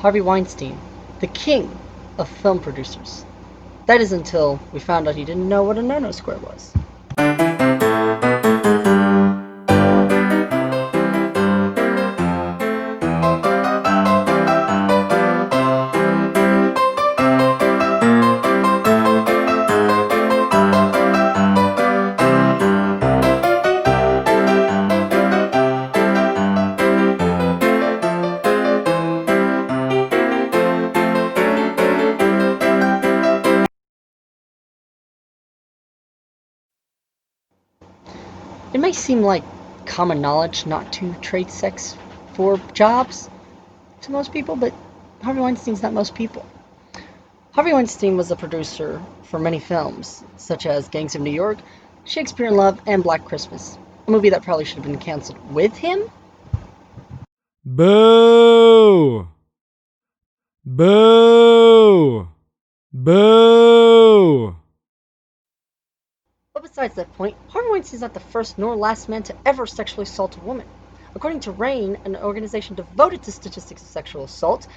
Harvey Weinstein, the king of film producers. That is until we found out he didn't know what a no-no square was. It may seem like common knowledge not to trade sex for jobs to most people, but Harvey Weinstein's not most people. Harvey Weinstein was a producer for many films, such as Gangs of New York, Shakespeare in Love, and Black Christmas, a movie that probably should have been canceled with him. Boo! Boo! Boo! But besides that point, Harvey Weinstein is not the first nor last man to ever sexually assault a woman. According to RAINN, an organization devoted to statistics of sexual assault,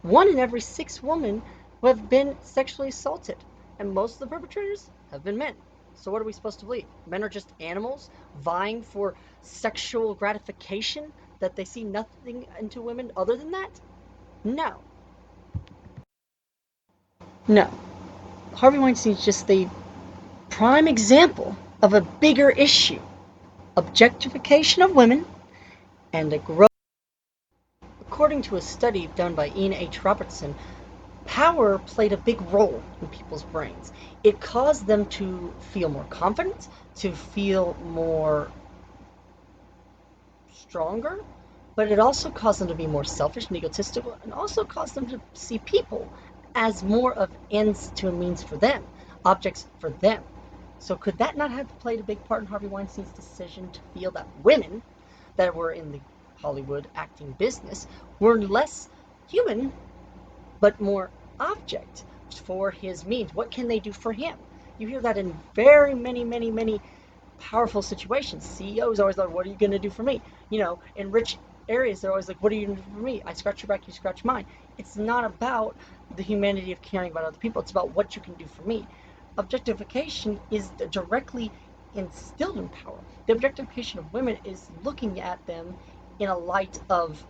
1 in every 6 women who have been sexually assaulted, and most of the perpetrators have been men. So what are we supposed to believe? Men are just animals vying for sexual gratification, that they see nothing into women other than that? No. No. Harvey Weinstein is just the prime example of a bigger issue: objectification of women and a growth. According to a study done by Ian H. Robertson, power played a big role in people's brains. It caused them to feel more confident, to feel more stronger, but it also caused them to be more selfish and egotistical, and also caused them to see people as more of ends to a means for them, objects for them. So could that not have played a big part in Harvey Weinstein's decision to feel that women that were in the Hollywood acting business were less human, but more object for his means? What can they do for him? You hear that in very many powerful situations. CEOs always like, what are you going to do for me? In rich areas, they're always like, what are you going to do for me? I scratch your back, you scratch mine. It's not about the humanity of caring about other people. It's about what you can do for me. Objectification is directly instilled in power. The objectification of women is looking at them in a light of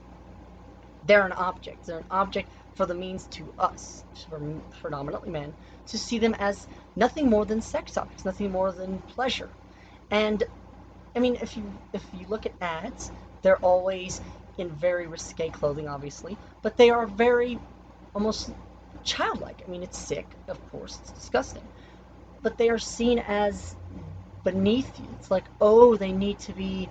they're an object. They're an object for the means to us, for predominantly men, to see them as nothing more than sex objects, nothing more than pleasure. And I mean, if you look at ads, they're always in very risque clothing, obviously, but they are very almost childlike. I mean, it's sick, of course, it's disgusting, but they are seen as beneath you. It's like, oh, they need to be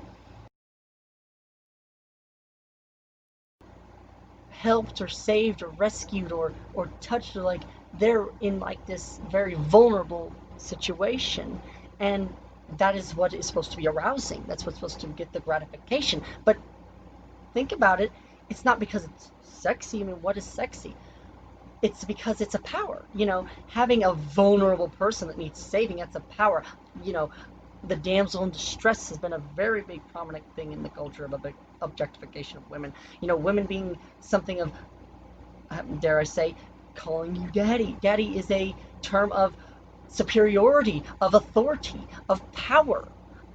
helped or saved or rescued or touched, or like they're in like this very vulnerable situation, and that is what is supposed to be arousing. That's what's supposed to get the gratification. But think about it, it's not because it's sexy. I mean, what is sexy? It's because it's a power. Having a vulnerable person that needs saving, that's a power. you know the damsel in distress has been a very big prominent thing in the culture of objectification of women. Women being something of, dare I say, calling you daddy. Daddy is a term of superiority, of authority, of power.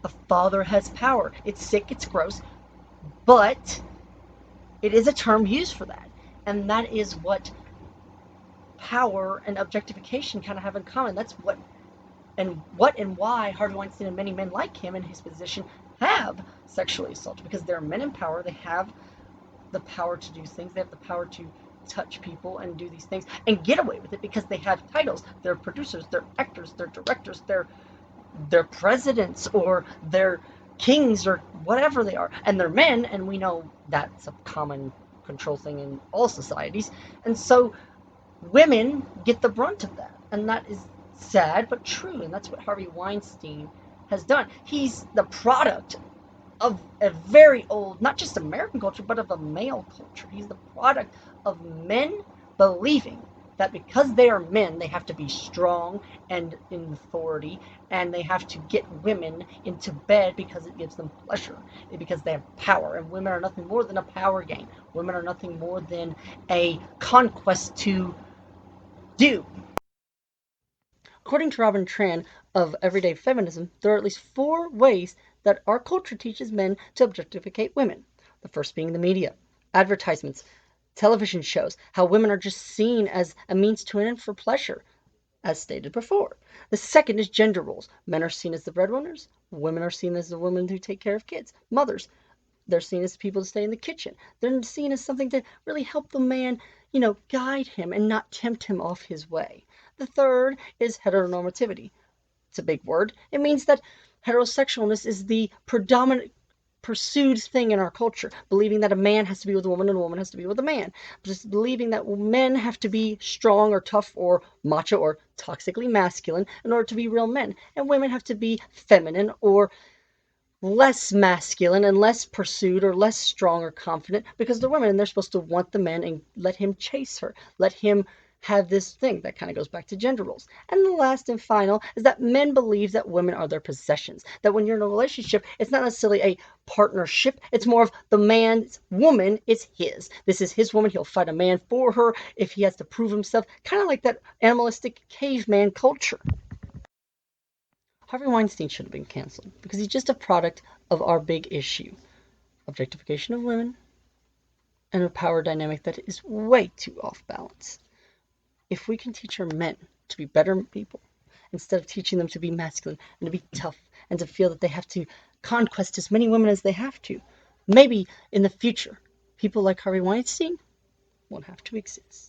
A father has power. It's sick, it's gross, but it is a term used for that. And that is what power and objectification kind of have in common. That's what and why Harvey Weinstein and many men like him in his position have sexually assaulted, because they're men in power. They have the power to do things. They have the power to touch people and do these things and get away with it because they have titles. They're producers, they're actors, they're directors, they're presidents, or they're kings, or whatever they are. And they're men, and we know that's a common control thing in all societies. And so women get the brunt of that. And that is sad but true. And that's what Harvey Weinstein has done. He's the product of a very old, not just American culture, but of a male culture. He's the product of men believing that because they are men, they have to be strong and in authority, and they have to get women into bed because it gives them pleasure, because they have power. And women are nothing more than a power game. Women are nothing more than a conquest to do. According to Robin Tran of Everyday Feminism, there are at least 4 ways that our culture teaches men to objectificate women. The first being the media, advertisements, television shows, how women are just seen as a means to an end for pleasure, as stated before. The second is gender roles. Men are seen as the breadwinners, women are seen as the women who take care of kids, mothers. They're seen as people to stay in the kitchen. They're seen as something to really help the man, guide him and not tempt him off his way. The third is heteronormativity. It's a big word. It means that heterosexualness is the predominant pursued thing in our culture, believing that a man has to be with a woman and a woman has to be with a man. Just believing that men have to be strong or tough or macho or toxically masculine in order to be real men, and women have to be feminine or less masculine and less pursued or less strong or confident because they're women and they're supposed to want the man and let him chase her, let him have this thing that kind of goes back to gender roles. And the last and final is that men believe that women are their possessions, that when you're in a relationship, it's not necessarily a partnership, it's more of the man's woman is his. This is his woman. He'll fight a man for her if he has to prove himself, kind of like that animalistic caveman culture. Harvey Weinstein should have been canceled because he's just a product of our big issue: objectification of women and a power dynamic that is way too off balance. If we can teach our men to be better people instead of teaching them to be masculine and to be tough and to feel that they have to conquest as many women as they have to, maybe in the future, people like Harvey Weinstein won't have to exist.